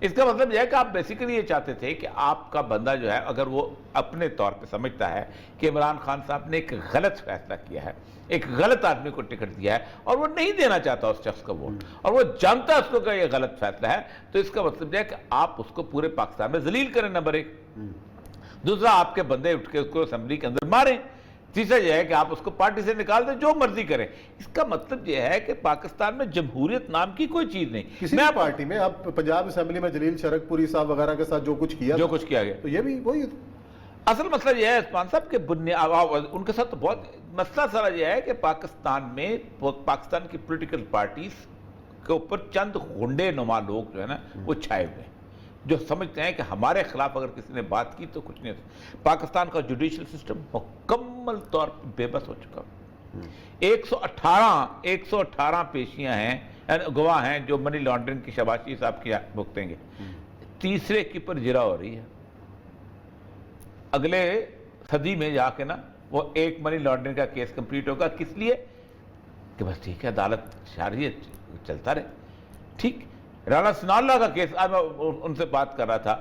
اس کا مطلب یہ ہے کہ آپ بیسیکلی یہ چاہتے تھے کہ آپ کا بندہ جو ہے اگر وہ اپنے طور پہ سمجھتا ہے کہ عمران خان صاحب نے ایک غلط فیصلہ کیا ہے، ایک غلط آدمی کو ٹکٹ دیا ہے اور وہ نہیں دینا چاہتا اس شخص کا ووٹ، اور وہ جانتا ہے اس کو کہ یہ غلط فیصلہ ہے، تو اس کا مطلب یہ ہے کہ آپ اس کو پورے پاکستان میں ذلیل کریں، نمبر ایک۔ دوسرا، آپ کے بندے اٹھ کے اس کو اسمبلی کے اندر ماریں۔ تیسرا یہ ہے کہ آپ اس کو پارٹی سے نکال دیں، جو مرضی کریں۔ اس کا مطلب یہ ہے کہ پاکستان میں جمہوریت نام کی کوئی چیز نہیں۔ کسی بھی پارٹی میں آپ پنجاب اسمبلی میں جلیل شرک پوری صاحب وغیرہ کے ساتھ جو کچھ کیا گیا تو یہ بھی وہی اصل مسئلہ یہ ہے عثمان صاحب کہ ان کے ساتھ تو بہت مسئلہ سارا یہ ہے کہ پاکستان میں پاکستان کی پولیٹیکل پارٹیز کے اوپر چند غنڈے نما لوگ جو ہے نا وہ چھائے ہوئے ہیں، جو سمجھتے ہیں کہ ہمارے خلاف اگر کسی نے بات کی تو کچھ نہیں ہوتا۔ پاکستان کا جوڈیشل سسٹم مکمل طور پر بے بس ہو چکا۔ 118 پیشیاں ہیں، گواہ ہیں جو منی لانڈرنگ کی شباشی صاحب کی بھگتیں گے۔ تیسرے کی پر جرا ہو رہی ہے۔ اگلے صدی میں جا کے نا وہ ایک منی لانڈرنگ کا کیس کمپلیٹ ہوگا، کس لیے کہ بس ٹھیک ہے عدالت جاری ہے، چلتا رہے۔ ٹھیک، رانا ثناء اللہ کا کیس، آج میں ان سے بات کر رہا تھا،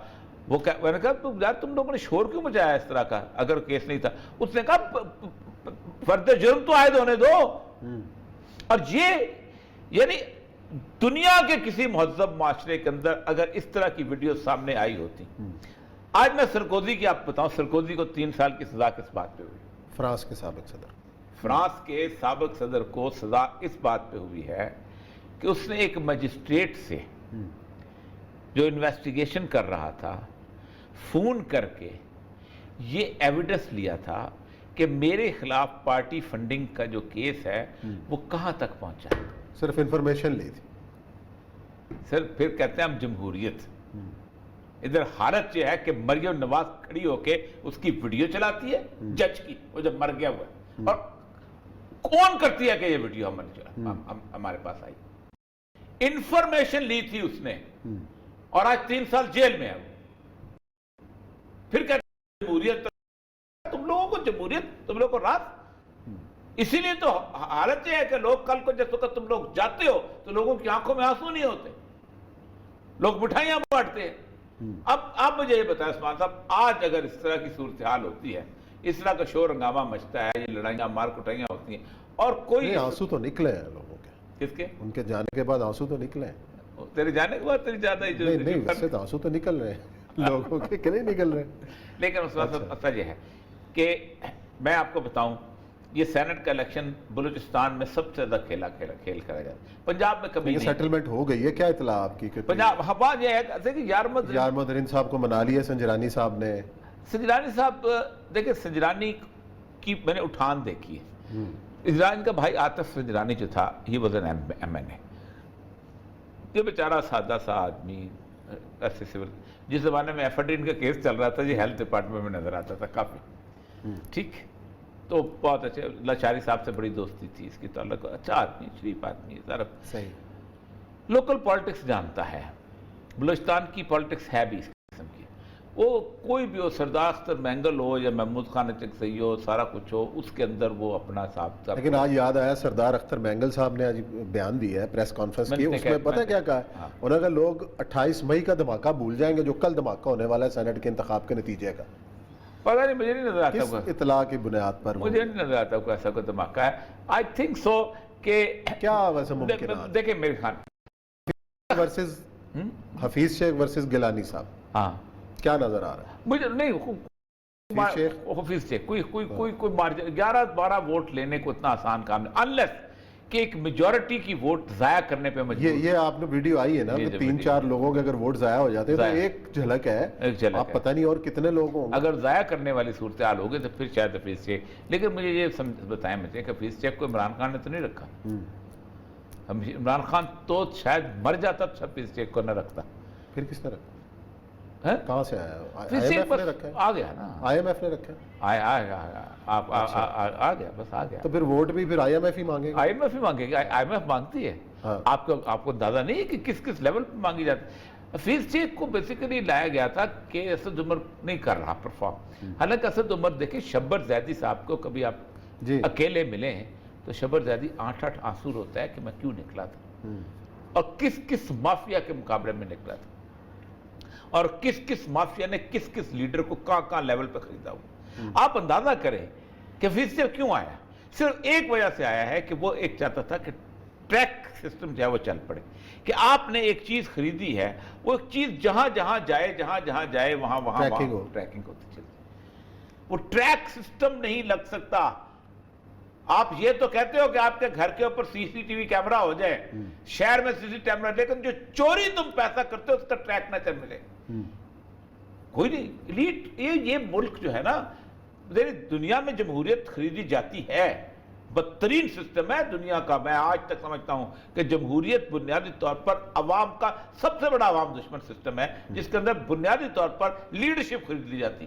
میں نے کہا یار تم لوگوں نے شور کیوں مچایا اس طرح کا اگر کیس نہیں تھا؟ اس نے کہا فرد جرم تو عائد ہونے دو۔ اور یہ یعنی دنیا کے کسی مہذب معاشرے کے اندر اگر اس طرح کی ویڈیو سامنے آئی ہوتی۔ آج میں سرکوزی کی آپ بتاؤں، سرکوزی کو 3 سال کی سزا کس بات پہ ہوئی؟ فرانس کے سابق صدر، فرانس کے سابق صدر کو سزا اس بات پہ ہوئی ہے کہ اس نے ایک مجسٹریٹ سے جو انویسٹیگیشن کر رہا تھا فون کر کے یہ ایویڈنس لیا تھا کہ میرے خلاف پارٹی فنڈنگ کا جو کیس ہے وہ کہاں تک پہنچا ہے۔ صرف انفارمیشن لی تھی۔ سر پھر کہتے ہیں ہم جمہوریت۔ ادھر حالت یہ ہے کہ مریم نواز کھڑی ہو کے اس کی ویڈیو چلاتی ہے جج کی، وہ جب مر گیا ہوا ہے، اور کون کرتی ہے کہ یہ ویڈیو ہمارے پاس آئی؟ انفارمیشن لی تھی اس نے، اور آج 3 سال جیل میں ہے۔ پھر کہتے ہیں جمہوریت، تم لوگوں کو جمہوریت، تم لوگوں کو راز۔ اسی لیے تو حالت یہ ہے کہ لوگ کل کو جس وقت تم لوگ جاتے ہو تو لوگوں کی آنکھوں میں آنسو نہیں ہوتے، لوگ مٹھائیاں بانٹتے ہیں۔ اب آپ مجھے یہ بتائیں عثمان صاحب، آج اگر اس طرح کی صورتحال ہوتی ہے، اس طرح کا شور ہنگامہ مچتا ہے، یہ لڑائیاں مار کٹائیاں ہوتی ہیں، اور کوئی آنسو تو نکلے ہیں لوگوں کے، کس کے؟ ان کے جانے کے بعد آنسو تو نکلے ہیں۔ تیرے جانے کے بعد تیری زیادہ نہیں ویسے تو آنسو تو نکل رہے ہیں لوگوں کے، کہ نہیں نکل رہے؟ لیکن عثمان صاحب اصل یہ ہے کہ میں آپ کو بتاؤں، یہ سینٹ کا الیکشن بلوچستان میں سب سے زیادہ کھیل کرا جاتا ہے، پنجاب میں کبھی نہیں۔ سیٹلمنٹ ہو گئی ہے، کیا اطلاع آپ کی؟ پنجاب ہوا یہ ہے کہ یارمد رین صاحب کو منا لیا سنجرانی صاحب نے۔ سنجرانی صاحب دیکھیں، سنجرانی کی میں نے اٹھان دیکھی ہے۔ سنجرانی کا بھائی آتف سنجرانی جو تھا، یہ وزن ایم این اے، یہ بیچارہ سادہ سا آدمی، ایسے سول، جس زمانے میں ایفڈرین کا کیس چل رہا تھا، یہ ہیلتھ ڈپارٹمنٹ میں نظر آتا تھا کافی، ٹھیک، تو بہت اچھے، لاچاری صاحب سے بڑی دوستی تھی اس کی تعلق، اچھا آدمی، شریف آدمی، سارا صحیح، لوکل پالیٹکس جانتا ہے، بلوچستان کی پالیٹکس ہے بھی اس قسم کی، وہ کوئی بھی ہو، سردار اختر مینگل ہو یا محمود خان چکسئی ہو، سارا کچھ ہو، اس کے اندر وہ اپنا حساب۔ لیکن آج یاد آیا سردار اختر مینگل صاحب نے آج بیان دیا ہے، پریس کانفرنس کی، اس میں پتہ کیا کہا ہے؟ انہوں نے کہا لوگ 28 مئی کا دھماکہ بھول جائیں گے جو کل دھماکہ ہونے والا ہے سینٹ کے انتخاب کے نتیجے کا۔ پتہ نہیں، مجھے نہیں نظر آتا کس اطلاع کی بنیاد پر؟ مجھے نہیں نظر آتا کوئی ایسا کوئی دھماکہ ہے۔ آئی تھنک سو کہ کیا ویسے ممکن ہے؟ دیکھیں میرے خان ورسز حفیظ شیخ ورسز گیلانی صاحب، ہاں کیا نظر آ رہا ہے؟ مجھے نہیں، حفیظ شیخ کوئی مارجن 11-12 ووٹ لینے کو اتنا آسان کام نہیں، انلیس کہ ایک میجورٹی کی ووٹ ضائع کرنے پہ مجبور۔ یہ آپ نے ویڈیو آئی ہے نا، 3-4 لوگوں کے اگر ووٹ ضائع ہو جاتے ہیں تو ایک جھلک ہے، آپ پتہ نہیں اور کتنے لوگ ہوں۔ اگر ضائع کرنے والی صورتحال ہوگی تو پھر شاید حفیظ شیخ، لیکن مجھے یہ بتائیں مجھے کہ حفیظ شیخ کو عمران خان نے تو نہیں رکھا، عمران خان تو شاید مر جاتا تو حفیظ شیخ کو نہ رکھتا۔ پھر کس نے رکھا؟ کہاں سے آیا؟ آ گیا نا، آئی ایم ایف نے رکھا، آ گیا، بس آ گیا۔ تو پھر ووٹ بھی پھر آئی ایم ایف ہی مانگے گا؟ آئی ایم ایف ہی مانگے گی، آئی ایم ایف مانگتی ہے۔ آپ کو اندازہ نہیں ہے کہ کس کس لیول پہ مانگی جاتی ہے۔ حفیظ شیخ کو بیسیکلی لایا گیا تھا کہ اسد عمر نہیں کر رہا پرفارم، حالانکہ اسد عمر دیکھیں شبر زیدی صاحب کو کبھی آپ اکیلے ملے ہیں تو شبر زیدی 8 آنسو روتا ہے کہ میں کیوں نکلا تھا اور کس مافیا کے مقابلے میں نکلا تھا۔ اور کس کس مافیا نے کس کس لیڈر کو کہاں لیول پہ خریدا ہوا. آپ اندازہ کریں کہ ویزے کیوں آیا. صرف ایک وجہ سے آیا ہے کہ وہ ایک چاہتا تھا کہ ٹریک سسٹم جو ہے وہ چل پڑے, کہ آپ نے ایک چیز خریدی ہے, وہ ایک چیز جہاں جہاں جائے وہاں ٹریکنگ ہوتی چلتی. وہ ٹریک سسٹم نہیں لگ سکتا. آپ یہ تو کہتے ہو کہ آپ کے گھر کے اوپر سی سی ٹی وی کیمرہ ہو جائے, شہر میں سی سی کیمرہ, لیکن جو چوری تم پیسہ کرتے ہو اس کا ٹریک نہ چل ملے. کوئی نہیں. ایلیٹ یہ ملک جو ہے نا, دنیا میں جمہوریت خریدی جاتی ہے, بدترین سسٹم ہے دنیا کا. میں آج تک سمجھتا ہوں کہ جمہوریت بنیادی طور پر عوام کا سب سے بڑا عوام دشمن سسٹم ہے, جس کے اندر بنیادی طور پر لیڈرشپ خرید لی جاتی.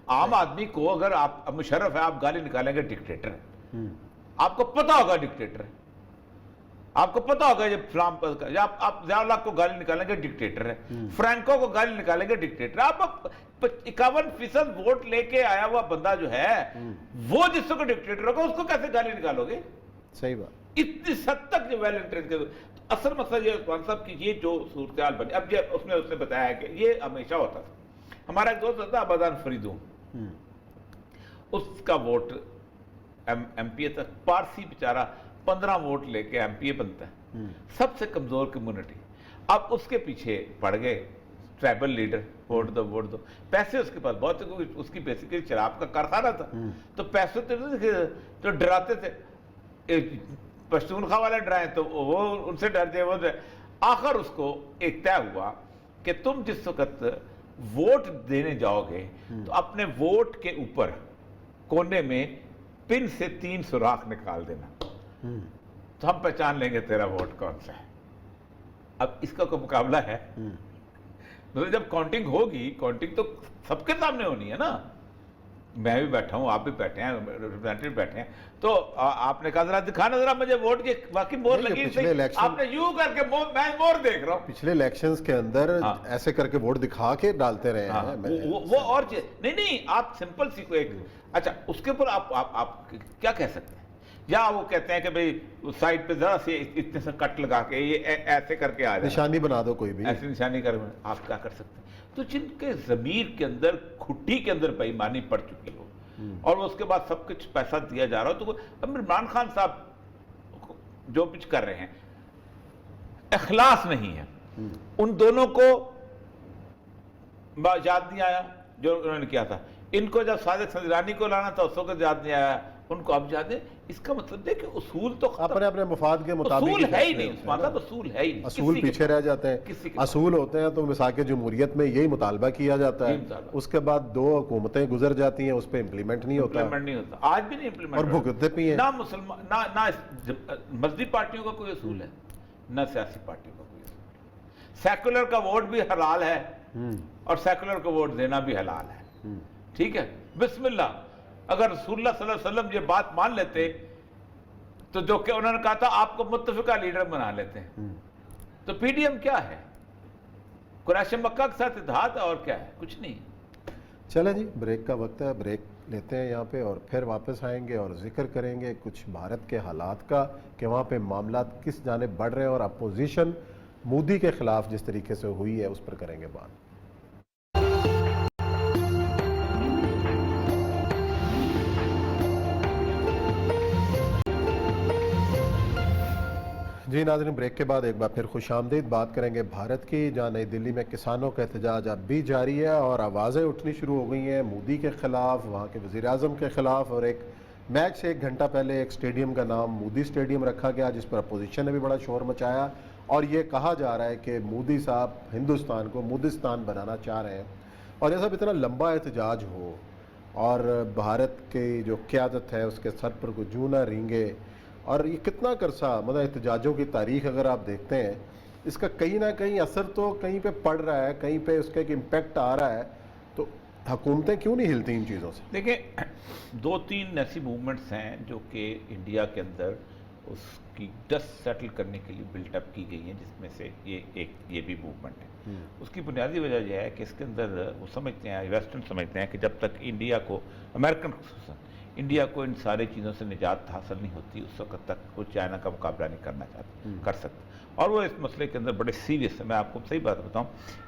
عام آدمی کو اگر آپ مشرف ہے, آپ گالی نکالیں گے ڈکٹیٹر ہے. آپ کو پتا ہوگا ڈکٹیٹر ہے, آپ کو پتا ہوگا جب آپ ضیاء اللہ کو گالی نکالیں گے ڈکٹیٹر ہے, فرینکو کو گالی نکالیں گے ڈکٹیٹر. آپ 51% ووٹ لے کے آیا ہوا بندہ جو ہے وہ جس کو ڈکٹیٹر ہوگا اس کو کیسے گالی نکالو گے؟ صحیح بات. اتنی حد تک جو ویل انٹرنس اصل مسئلہ یہ عثمان صاحب کی یہ جو صورتحال بنی. اب اس نے بتایا کہ یہ ہمیشہ ہوتا تھا. ہمارا ایک دوست تھا آبادان فریدوں, اس کا ووٹ ایم پی اے تک, پارسی بیچارہ 15 ووٹ لے کے ایم پی اے بنتا ہے, سب سے کمزور کمیونٹی. اب اس کے پیچھے پڑ گئے ٹرائبل لیڈر, ووٹ دو. پیسے اس کے پاس بہت تھے, اس کی بیسیکلی شراب کا کارخانہ تھا, تو پیسے تو ڈراتے تھے. پشتونخوا والے ڈرائیں تو وہ ان سے ڈر جائے, وہ آخر اس کو ایک طے ہوا کہ تم جس وقت ووٹ دینے جاؤ گے تو اپنے ووٹ کے اوپر کونے میں پن سے 3 سوراخ نکال دینا, تو ہم پہچان لیں گے تیرا ووٹ کون سا ہے. اب اس کا کوئی مقابلہ ہے؟ مطلب جب کاؤنٹنگ ہوگی, کاؤنٹنگ تو سب کے سامنے ہونی ہے نا. میں بھی بیٹھا ہوں, آپ بھی بیٹھے ہیں, ریپرزینٹیو بیٹھے ہیں, تو آپ نے کہا ذرا دکھانا ذرا مجھے ووٹ کی باقی مور لگی, آپ نے یوں کر کے میں مور دیکھ رہا ہوں. پچھلے الیکشنز کے اندر ایسے کر کے ووٹ دکھا کے ڈالتے رہے ہیں. وہ اور چیز نہیں, آپ سمپل سی کو ایک, اچھا اس کے اوپر آپ کیا کہہ سکتے ہیں؟ یا وہ کہتے ہیں کہ بھئی سائڈ پہ ذرا سے اتنے سے کٹ لگا کے یہ ایسے کر کے آ جائے, نشانی بنا دو کوئی بھی, ایسی نشانی کر, آپ کیا کر سکتے ہیں؟ تو جن کے ضمیر کے اندر کھٹی کے اندر بے ایمانی پڑ چکی ہو اور اس کے بعد سب کچھ پیسہ دیا جا رہا ہو, تو عمران خان صاحب جو کچھ کر رہے ہیں اخلاص نہیں ہے. ان دونوں کو یاد نہیں آیا جو انہوں نے کیا تھا. ان کو جب صادق سنجرانی کو لانا تھا اس وقت یاد نہیں آیا, ان کو اب یاد ہے. اس کا مطلب ہے کہ اصول تو اپنے مفاد کے مطابق اصول ہے ہی نہیں, عثمان صاحب اصول ہے ہی نہیں. اصول پیچھے رہ جاتے ہیں. اصول ہوتے ہیں تو مساق جمہوریت میں یہی مطالبہ کیا جاتا ہے, اس کے بعد 2 حکومتیں گزر جاتی ہیں, اس پہ امپلیمنٹ نہیں ہوتا, آج بھی نہیں امپلیمنٹ, اور بھگتتے بھی ہیں. نہ مسلمان نہ مذہبی پارٹیوں کا کوئی اصول ہے, نہ سیاسی پارٹیوں کا کوئی اصول. سیکولر کا ووٹ بھی حلال ہے اور سیکولر کو ووٹ دینا بھی حلال ہے. ٹھیک ہے, بسم اللہ. اگر رسول اللہ صلی اللہ علیہ وسلم یہ بات مان لیتے تو جو کہ انہوں نے کہا تھا آپ کو متفقہ لیڈر بنا لیتے ہیں, تو پی ڈی ایم کیا ہے؟ قریش مکہ کے ساتھ اتحاد ہے, اور کیا ہے؟ کچھ نہیں. چلیں جی, بریک کا وقت ہے, بریک لیتے ہیں یہاں پہ, اور پھر واپس آئیں گے اور ذکر کریں گے کچھ بھارت کے حالات کا, کہ وہاں پہ معاملات کس جانب بڑھ رہے ہیں, اور اپوزیشن مودی کے خلاف جس طریقے سے ہوئی ہے اس پر کریں گے بات. جی ناظرین, بریک کے بعد ایک بار پھر خوش آمدید. بات کریں گے بھارت کی, جہاں نئی دلی میں کسانوں کا احتجاج اب بھی جاری ہے اور آوازیں اٹھنی شروع ہو گئی ہیں مودی کے خلاف, وہاں کے وزیر اعظم کے خلاف. اور ایک میچ سے 1 گھنٹہ پہلے ایک اسٹیڈیم کا نام مودی اسٹیڈیم رکھا گیا, جس پر اپوزیشن نے بھی بڑا شور مچایا, اور یہ کہا جا رہا ہے کہ مودی صاحب ہندوستان کو مودستان بنانا چاہ رہے ہیں. اور یہ سب اتنا لمبا احتجاج ہو اور بھارت کی جو قیادت ہے اس کے سر پر کوئی جوں نہ رینگے, اور یہ کتنا کرسا مطلب احتجاجوں کی تاریخ اگر آپ دیکھتے ہیں, اس کا کہیں نہ کہیں اثر تو کہیں پہ پڑ رہا ہے, کہیں پہ اس کا ایک امپیکٹ آ رہا ہے. تو حکومتیں کیوں نہیں ہلتی ان چیزوں سے؟ دیکھیں 2-3 ایسی موومنٹس ہیں جو کہ انڈیا کے اندر اس کی ڈسٹ سیٹل کرنے کے لیے بلٹ اپ کی گئی ہیں, جس میں سے یہ بھی موومنٹ ہے. اس کی بنیادی وجہ یہ ہے کہ اس کے اندر وہ سمجھتے ہیں, ویسٹرن سمجھتے ہیں کہ جب تک انڈیا کو, امریکن خصوصاً انڈیا کو ان ساری چیزوں سے نجات حاصل نہیں ہوتی اس وقت تک وہ چائنا کا مقابلہ نہیں کرنا چاہتا کر سکتا. اور وہ اس مسئلے کے اندر بڑے سیریس ہے. میں آپ کو صحیح بات بتاؤں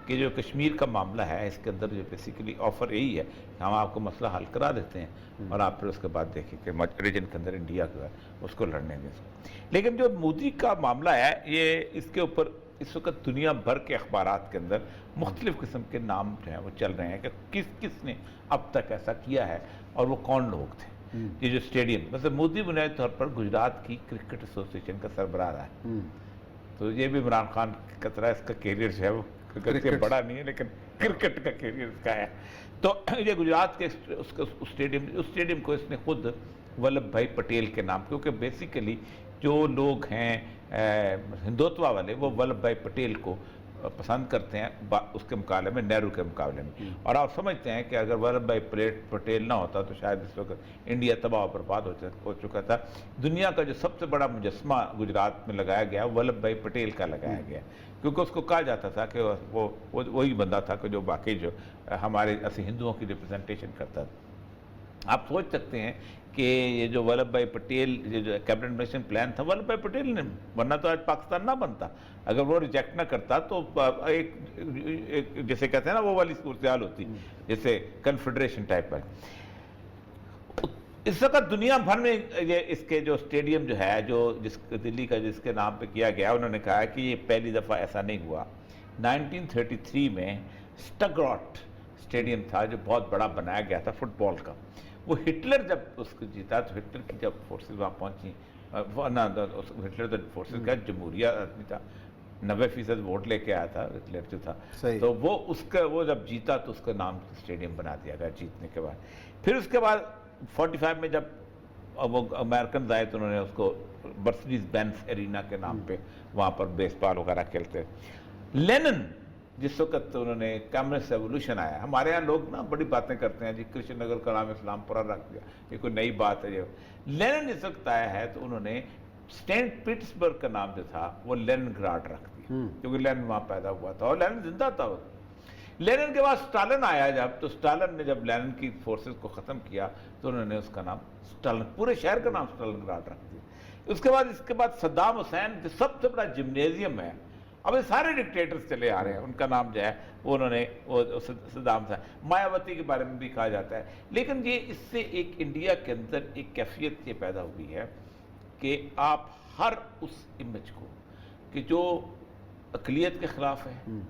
کہ جو کشمیر کا معاملہ ہے اس کے اندر جو بیسیکلی آفر یہی ہے کہ ہم آپ کو مسئلہ حل کرا دیتے ہیں اور آپ پھر اس کے بعد دیکھیں کہ ریجن کے اندر انڈیا جو ہے اس کو لڑنے دیں. لیکن جو مودی کا معاملہ ہے یہ اس کے اوپر اس وقت دنیا بھر کے اخبارات کے اندر مختلف قسم کے نام جو ہیں وہ چل رہے ہیں کہ کس کس نے اب تک ایسا کیا ہے اور وہ کون لوگ تھے. یہ جو اسٹیڈیم مثلا مودی بنیادی طور پر گجرات کی کرکٹ ایسوسی ایشن کا سربراہ رہا ہے. تو یہ بھی عمران خان کی طرح اس کا کیریئر جو ہے وہ کرکٹ سے بڑا نہیں ہے لیکن کرکٹ کا کیریئر اس کا ہے. تو یہ گجرات کے اسٹیڈیم کو اس نے خود ولبھ بھائی پٹیل کے نام, کیونکہ بیسیکلی جو لوگ ہیں ہندوتوا والے وہ ولبھ بھائی پٹیل کو پسند کرتے ہیں اس کے مقابلے میں, نہرو کے مقابلے میں. اور آپ سمجھتے ہیں کہ اگر ولبھ بھائی پٹیل نہ ہوتا تو شاید اس وقت انڈیا تباہ و برباد ہو چکا تھا. دنیا کا جو سب سے بڑا مجسمہ گجرات میں لگایا گیا ولبھ بھائی پٹیل کا لگایا گیا, کیونکہ اس کو کہا جاتا تھا کہ وہ وہی بندہ تھا کہ جو باقی جو ہمارے ایسے ہندوؤں کی ریپرزنٹیشن کرتا تھا. آپ سوچ سکتے ہیں کہ یہ جو ولبھ بھائی پٹیل یہ جو کیبنٹ مشن پلان تھا ولبھ بھائی پٹیل نے, ورنہ تو آج پاکستان نہ بنتا. اگر وہ ریجیکٹ نہ کرتا تو ایک جیسے کہتے ہیں نا وہ والی صورتحال ہوتی جیسے کنفیڈریشن ٹائپ پر. اس وقت دنیا بھر میں یہ اس کے جو اسٹیڈیم جو ہے جو دلی کا جس کے نام پہ کیا گیا, انہوں نے کہا کہ یہ پہلی دفعہ ایسا نہیں ہوا. 1933 میں سٹگراٹ اسٹیڈیم تھا جو بہت بڑا بنایا گیا تھا فٹ بال کا. وہ ہٹلر جب اس کو جیتا تو ہٹلر کی جب فورسز وہاں پہنچی, ہٹلر تو فورسز کا جمہوریہ آدمی تھا, 90% ووٹ لے کے آیا تھا ہٹلر جو تھا, تو وہ جب جیتا تو اس کا نام اسٹیڈیم بنا دیا گیا جیتنے کے بعد. پھر اس کے بعد 45 میں جب وہ امریکنز آئے تو انہوں نے اس کو مرسیڈیز بینز ایرینا کے نام پہ وہاں پر بیس بال وغیرہ کھیلتے. لینن جس وقت انہوں نے کمیونسٹ ریولوشن آیا, ہمارے یہاں لوگ نا بڑی باتیں کرتے ہیں جی کرشن نگر کا نام اسلام پورہ رکھ دیا, یہ کوئی نئی بات ہے. یہ لینن جس وقت آیا ہے تو انہوں نے سینٹ پیٹرسبرگ کا نام جو تھا وہ لینن گراڈ رکھ دیا, کیونکہ لینن وہاں پیدا ہوا تھا اور لینن زندہ تھا. لینن کے بعد سٹالن آیا جب, تو سٹالن نے جب لینن کی فورسز کو ختم کیا تو انہوں نے اس کا نام سٹالن, پورے شہر کا نام سٹالن گراڈ رکھ دیا. اس کے بعد صدام حسین جو سب سے بڑا جمنیزیم ہے, اب یہ سارے ڈکٹیٹرز چلے آ رہے ہیں, ان کا نام جو ہے وہ انہوں نے صدام تھا. مایاوتی کے بارے میں بھی کہا جاتا ہے. لیکن یہ اس سے ایک انڈیا کے اندر ایک کیفیت یہ پیدا ہوئی ہے کہ آپ ہر اس امیج کو کہ جو اقلیت کے خلاف ہے,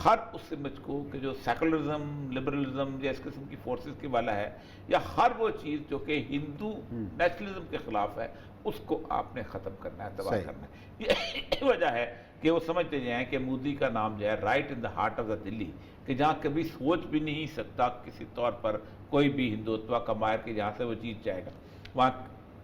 ہر اس امیج کو کہ جو سیکولرزم لبرلزم یا اس قسم کی فورسز کی والا ہے, یا ہر وہ چیز جو کہ ہندو نیشنلزم کے خلاف ہے, اس کو آپ نے ختم کرنا ہے, تباہ کرنا ہے. یہ وجہ ہے کہ وہ سمجھتے ہیں کہ مودی کا نام جو ہے right in the heart of the Delhi, کہ جہاں کبھی سوچ بھی نہیں سکتا کسی طور پر کوئی بھی ہندوتوا کا ماہر کہ جہاں سے وہ جیت جائے گا. وہاں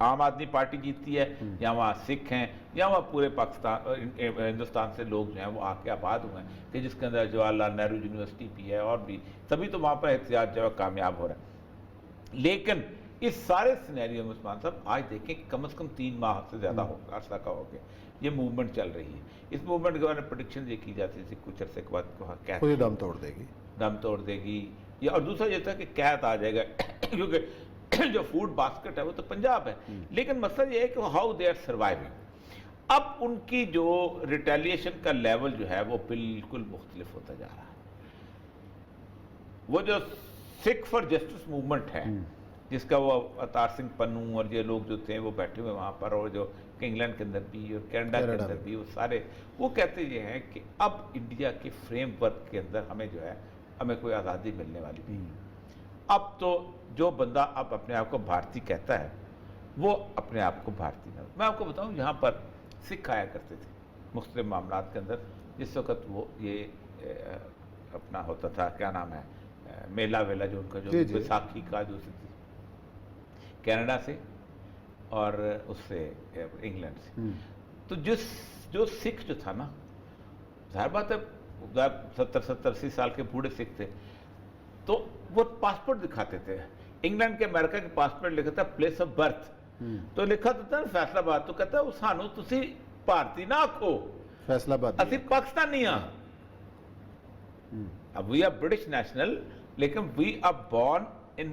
عام آدمی پارٹی جیتتی ہے, یا وہاں سکھ ہیں, یا وہاں پورے پاکستان ہندوستان سے لوگ جو ہیں وہ آ کے آباد ہوئے ہیں, کہ جس کے اندر جواہر لال نہرو یونیورسٹی بھی ہے اور بھی, تبھی تو وہاں پر احتجاج جو ہے کامیاب ہو رہا ہے. لیکن اس سارے سینیریو میں عثمان صاحب آج دیکھیں کم از کم 3 ماہ سے زیادہ عرصہ کا ہو گیا یہ موومنٹ چل رہی ہے. اس موومنٹ کے بارے میں پریڈکشن یہ کی جاتی تھی کچھ عرصے کے بعد کوئی دم توڑ دے گی, دم توڑ دے گی, یا اور دوسرا یہ تھا کہ قحط آ جائے گا, کیونکہ جو فوڈ باسکٹ ہے وہ تو پنجاب ہے. لیکن مسئلہ یہ ہے کہ ہاؤ دے آر سروائیونگ. اب ان کی جو ریٹیلیشن کا لیول جو ہے وہ بالکل مختلف ہوتا جا رہا ہے. وہ جو سکھ فار جسٹس موومنٹ ہے جس کا وہ اوتار سنگھ پنو اور یہ لوگ جو تھے وہ بیٹھے ہوئے وہاں پر, اور جو انگلینڈ کے اندر بھی اور کینیڈا کے اندر بھی, وہ سارے وہ کہتے یہ ہیں کہ اب انڈیا کے فریم ورک کے اندر ہمیں جو ہے ہمیں کوئی آزادی ملنے والی نہیں. اب تو جو بندہ اب اپنے آپ کو بھارتی کہتا ہے وہ اپنے آپ کو بھارتی نہ. میں آپ کو بتاؤں یہاں پر سکھ آیا کرتے تھے مختلف معاملات کے اندر, جس وقت وہ یہ اپنا ہوتا تھا کیا نام ہے میلہ ویلا جو ان کا جو بیساکھی کا جو کینیڈا سے اور اس سے انگلینڈ سے. تو جو سکھ جو تھا نا, ظاہر بات ہے 70-80 سال کے بوڑھے سکھ تھے, تو وہ پاسپورٹ دکھاتے تھے. انگلینڈ کے امریکہ کے پاسپورٹ لکھا تھا پلیس آف برتھ, تو لکھا تھا فیصلہ آباد, تو کہتا ہے سانو تسی بھارتی نہ آکھو, فیصلہ آباد اسی پاکستانی ہاں. اب وی آر برٹش نیشنل, لیکن وی آر بورن in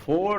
4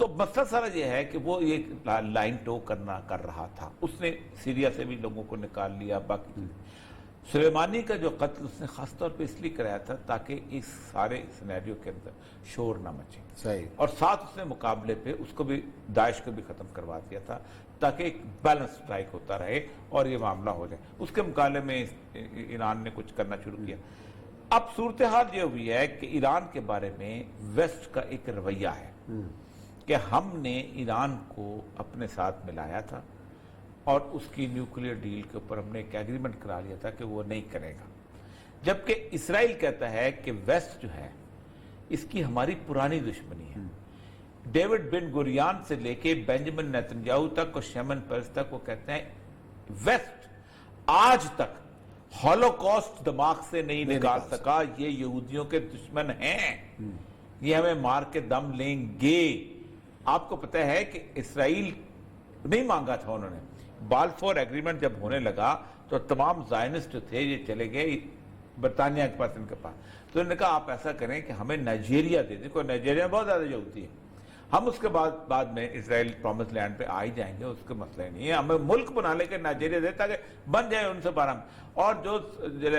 تو مسئلہ سارا یہ ہے کہ وہ ایک لائن ٹو کر رہا تھا. اس نے سیریا سے بھی لوگوں کو نکال لیا. باقی سلیمانی کا جو قتل اس نے خاص طور پہ اس لیے کرایا تھا تاکہ اس سارے سینیریو کے اندر شور نہ مچے. صحیح. اور ساتھ اس نے مقابلے پہ اس کو بھی داعش کو بھی ختم کروا دیا تھا تاکہ ایک بیلنس اسٹرائک ہوتا رہے اور یہ معاملہ ہو جائے. اس کے مقابلے میں ایران نے کچھ کرنا شروع کیا. اب صورتحال یہ ہوئی ہے کہ ایران کے بارے میں ویسٹ کا ایک رویہ ہے کہ ہم نے ایران کو اپنے ساتھ ملایا تھا اور اس کی نیوکلیئر ڈیل کے اوپر ہم نے ایک ایگریمنٹ کرا لیا تھا کہ وہ نہیں کرے گا. جبکہ اسرائیل کہتا ہے کہ ویسٹ جو ہے اس کی ہماری پرانی دشمنی ہے. ڈیوڈ بن گوریان سے لے کے بینجامن نیتنیاہو تک اور شیمن پیرس تک وہ کہتے ہیں ویسٹ آج تک ہولوکاسٹ دماغ سے نہیں نکال سکا. یہ یہودیوں کے دشمن ہیں, یہ ہمیں مار کے دم لیں گے. آپ کو پتہ ہے کہ اسرائیل نہیں مانگا تھا انہوں نے. بالفور ایگریمنٹ جب ہونے لگا تو تمام زائنسٹ جو تھے یہ چلے گئے برطانیہ کے پاس, ان کے پاس. تو انہوں نے کہا آپ ایسا کریں کہ ہمیں نائجیریا دے دیں. کوئی نائجیریا میں بہت زیادہ یہودی ہے, ہم اس کے بعد میں اسرائیل پرومس لینڈ پہ آ ہی جائیں گے, اس کا مسئلہ نہیں ہے. ہمیں ملک بنا لے کے نائجیریا دے تاکہ بن جائے ان سے 12. اور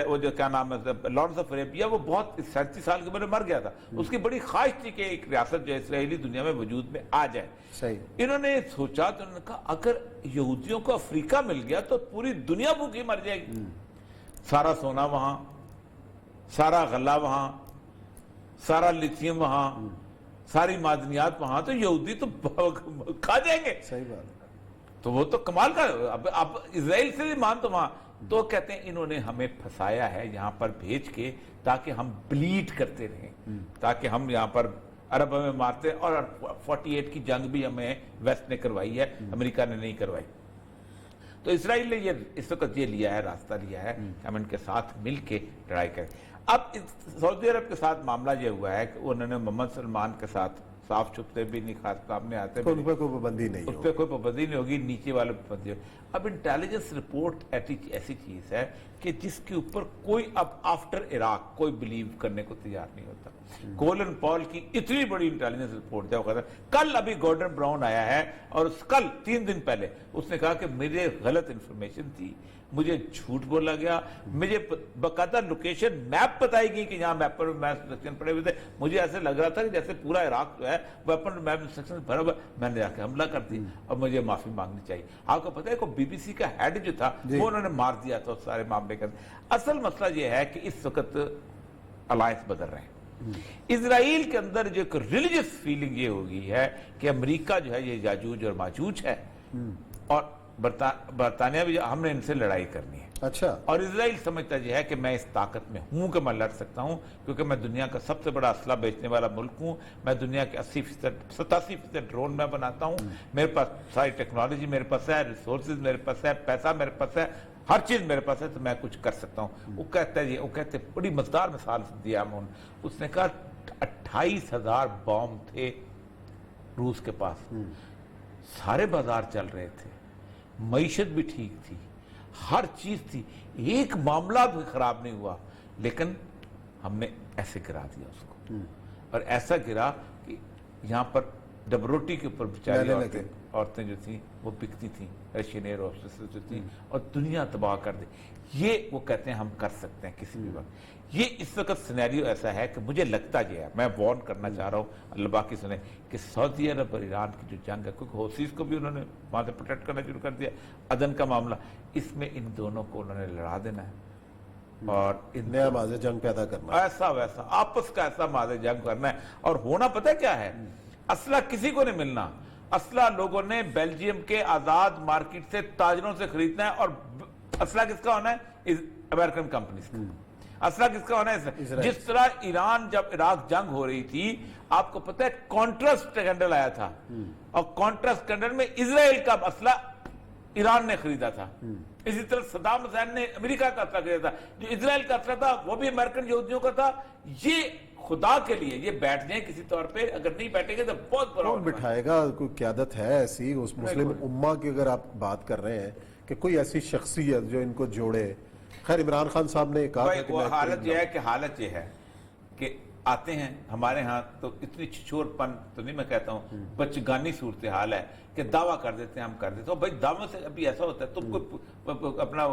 وہ جو کیا نام ہے لارنس آف عربیہ, وہ بہت 37 سال کی عمر میں مر گیا تھا. اس کی بڑی خواہش تھی کہ ایک ریاست جو اسرائیلی دنیا میں وجود میں آ جائے. صحیح. انہوں نے سوچا تو انہوں نے کہا اگر یہودیوں کو افریقہ مل گیا تو پوری دنیا بھوکی مر جائے گی. سارا سونا وہاں, سارا غلہ وہاں, سارا لیتھیم وہاں, ساری معدنیات وہاں, تو یہودی تو کھا جائیں گے. صحیح بات. تو وہ تو کمال کا. اب اسرائیل سے بھی مان تو وہاں. تو کہتے ہیں انہوں نے ہمیں پھنسایا ہے یہاں پر بھیج کے تاکہ ہم بلیڈ کرتے رہیں, تاکہ ہم یہاں پر عرب ہمیں مارتے. اور 48 کی جنگ بھی ہمیں ویسٹ نے کروائی ہے, امریکہ نے نہیں کروائی. تو اسرائیل نے یہ اس وقت یہ لیا ہے, راستہ لیا ہے کہ ہم ان کے ساتھ مل کے لڑائی کریں. اب سعودی عرب کے ساتھ معاملہ یہ ہوا ہے کہ انہوں نے محمد سلمان کے ساتھ صاف چھپتے بھی نہیں, خاص سامنے آتے بھی, ان پہ کوئی پابندی نہیں, اس پہ کوئی پابندی نہیں ہوگی, نیچے والے پابندی ہوگی. اب انٹیلیجنس رپورٹ ایسی چیز ہے کہ جس کے اوپر کوئی اب آفٹر عراق کوئی بلیو کرنے کو تیار نہیں ہوتا. کولن پال کی اتنی بڑی انٹیلیجنس رپورٹ ہے, وہ کہتا ہے کل ابھی گورڈن براؤن آیا ہے اور کل 3 دن پہلے اس نے کہا کہ مجھے غلط انفارمیشن تھی, مجھے جھوٹ بولا گیا, مجھے باقاعدہ لوکیشن میپ بتائی گئی کہ یہاں میپ پر انسٹرکشن پڑے ہوئے تھے. مجھے ایسے لگ رہا تھا کہ جیسے پورا عراق جو ہے ویپن میپ انسٹرکشن بھرا ہوا, میں نے جا کے حملہ کر دی اور مجھے معافی مانگنی چاہیے. آپ کو پتہ ہے کہ بی بی سی کا ہیڈ جو تھا وہ انہوں نے مار دیا تھا اس سارے معاملے کا. اصل مسئلہ یہ ہے کہ اس وقت الائنس بدل رہے ہیں. اسرائیل کے اندر جو ایک ریلیجس فیلنگ یہ ہو گئی ہے کہ امریکہ جو ہے یہ یاجوج اور ماجوج ہے, اور برطانیہ بھی ہم نے ان سے لڑائی کرنی ہے. اچھا. اور اسرائیل سمجھتا یہ ہے کہ میں اس طاقت میں ہوں کہ میں لڑ سکتا ہوں, کیونکہ میں دنیا کا سب سے بڑا اسلحہ بیچنے والا ملک ہوں. میں دنیا کے 87% ڈرون میں بناتا ہوں. میرے پاس ساری ٹیکنالوجی میرے پاس ہے, ریسورسز میرے پاس ہے, پیسہ میرے پاس ہے, ہر چیز میرے پاس ہے, تو میں کچھ کر سکتا ہوں. وہ کہتے بڑی مزدار مثال دیا ہم. اس نے کہا 28,000 بام تھے روس کے پاس, سارے بازار چل رہے تھے, معیشت بھی ٹھیک تھی, ہر چیز تھی, ایک معاملہ بھی خراب نہیں ہوا, لیکن ہم نے ایسے گرا دیا اس کو. اور ایسا گرا کہ یہاں پر ڈب روٹی کے اوپر بیچاری عورتیں جو تھیں وہ بکتی تھیں, رشین ایئر ہوسٹسز جو تھیں, اور دنیا تباہ کر دی. یہ وہ کہتے ہیں ہم کر سکتے ہیں کسی بھی وقت. یہ اس وقت سینیریو ایسا ہے کہ مجھے لگتا یہ ہے, میں وارن کرنا چاہ رہا ہوں, اللہ باقی سنیں, کہ سعودی عرب اور ایران کی جو جنگ ہے, کیونکہ حوثیز کو بھی انہوں نے وہاں سے پروٹیکٹ کرنا شروع کر دیا, عدن کا معاملہ, اس میں ان دونوں کو انہوں نے لڑا دینا ہے اور نیا ماضی جنگ پیدا کرنا, ایسا ویسا آپس کا ایسا ماضی جنگ کرنا ہے. اور ہونا پتہ کیا ہے, اسلحہ کسی کو نہیں ملنا. اسلحہ لوگوں نے بیلجیم کے آزاد مارکیٹ سے تاجروں سے خریدنا ہے, اور اسلحہ کس کا ہونا ہے, امریکن کمپنیز کا. اسلحہ کس کا ہونا ہے, جس طرح ایران جب عراق جنگ ہو رہی تھی, آپ کو پتہ ہے کانٹرا اسکینڈل آیا تھا, اور کانٹرا اسکینڈل میں اسرائیل کا اسلحہ ایران نے خریدا تھا. اسی طرح صدام حسین نے امریکہ کا اسلحہ خریدا تھا. جو اسرائیل کا اسلحہ تھا وہ بھی امریکن یہودیوں کا تھا. یہ خدا کے لیے یہ بیٹھ جائیں کسی طور پہ, اگر نہیں بیٹھیں گے تو بہت بڑا. کون بٹھائے گا, کوئی قیادت ہے ایسی اس مسلم امہ کی؟ اگر آپ بات کر رہے ہیں کہ کوئی ایسی شخصیت جو ان کو جوڑے. خیر عمران خان صاحب نے کہا حالت یہ ہے کہ آتے ہیں ہمارے ہاں تو اتنی چھچور پن تو نہیں میں کہتا ہوں، بچگانی صورتحال ہے کہ دعویٰ کر دیتے ہیں، ہم کر دیتے ہیں. بھائی دعووں سے ابھی ایسا ہوتا ہے، تم کوئی اپنا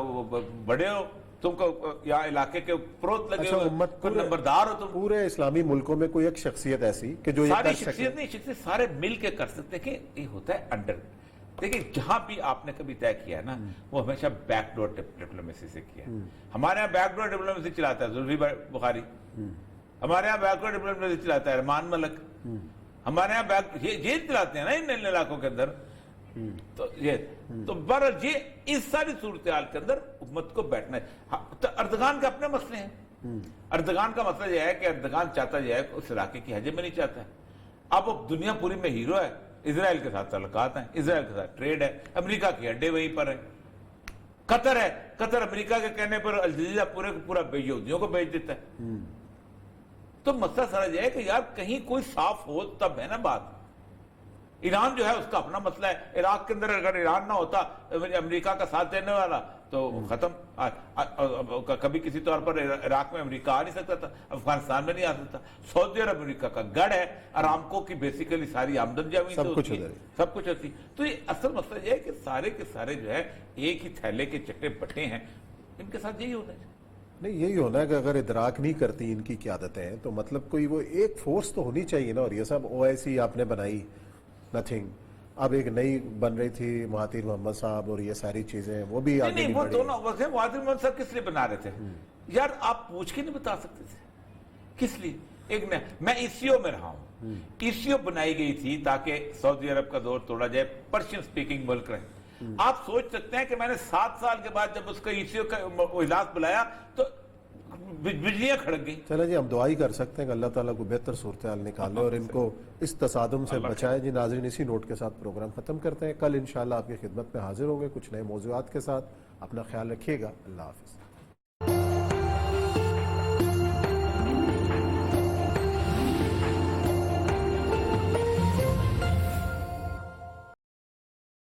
بڑے ہو، تم کو یہاں علاقے کے پروت لگے ہوئے، امت کوئی نمبردار ہو، تم پورے اسلامی ملکوں میں کوئی ایک شخصیت ایسی کہ جو یہ ساری کر سکے. شخصیت نہیں، شخصیت سارے مل کے کر سکتے ہیں. کہ یہ ہوتا ہے انڈر. دیکھیں جہاں بھی آپ نے کبھی طے کیا ہے نا، وہ ہمیشہ بیک ڈور ڈپلومیسی سے کیا ہے. ہمارے یہاں بیک ڈور ڈپلومیسی چلاتا ہے زلفی بخاری، ہمارے یہاں بیک ڈور ڈپلومیسی چلاتا ہے ارمان ملک، ہمارے یہاں یہ چلاتے ہیں نا ان علاقوں کے اندر. تو بہرحال یہ اس ساری صورتحال کے اندر حکومت کو بیٹھنا ہے. اردگان کے اپنے مسئلے ہیں. اردگان کا مسئلہ یہ ہے کہ اردگان چاہتا یہ ہے کہ اس علاقے کی ہیجمنی چاہتا ہے. اب دنیا پوری میں ہیرو ہے، اسرائیل کے ساتھ تعلقات ہیں، اسرائیل کے ساتھ ٹریڈ ہے، امریکہ کے اڈے وہیں پر ہیں. قطر ہے، قطر امریکہ کے کہنے پر الجزیرہ پورے کو پورا یہودیوں کو بیچ دیتا ہے. تو مسئلہ سارا یہ ہے کہ یار کہیں کوئی صاف ہو تب ہے نا بات. ایران جو ہے اس کا اپنا مسئلہ ہے. عراق کے اندر اگر ایران نہ ہوتا امریکہ کا ساتھ دینے والا تو ختم. کبھی کسی طور پر عراق میں امریکہ آ نہیں سکتا تھا، افغانستان میں نہیں آ سکتا. سعودی عرب امریکہ کا گڑھ ہے، ارامکو کی بیسیکلی ساری آمدن جو سب کچھ ہوتی. تو یہ اصل مسئلہ یہ ہے کہ سارے کے سارے جو ہے ایک ہی تھیلے کے چٹے بٹے ہیں. ان کے ساتھ یہی ہونا ہے. نہیں یہی ہونا ہے کہ اگر ادراک نہیں کرتی ان کی قیادتیں ہیں تو مطلب کوئی وہ ایک فورس تو ہونی چاہیے نا. اور یہ سب OIC آپ نے بنائی، نتھنگ. اب ایک نئی بن رہی تھی مہاتیر محمد صاحب اور یہ ساری چیزیں وہ بھی آگے نہیں بڑھی. مہاتیر محمد صاحب کس لیے بنا رہے تھے یار؟ آپ پوچھ کے نہیں بتا سکتے تھے کس لیے. میں ECO میں رہا ہوں. ECO بنائی گئی تھی تاکہ سعودی عرب کا دور توڑا جائے، پرشین سپیکنگ ملک رہے. آپ سوچ سکتے ہیں کہ میں نے 7 سال کے بعد جب اس کا ECO کا اجلاس بلایا تو بجلیاں کھڑک گئی. چلیں جی ہم دعائی کر سکتے ہیں کہ اللہ تعالیٰ کو بہتر صورتحال نکالے اور ان کو اس تصادم سے بچائے. جی ناظرین اسی نوٹ کے ساتھ پروگرام ختم کرتے ہیں. کل انشاءاللہ آپ کی خدمت میں حاضر ہوں گے کچھ نئے موضوعات کے ساتھ. اپنا خیال رکھیے گا. اللہ حافظ.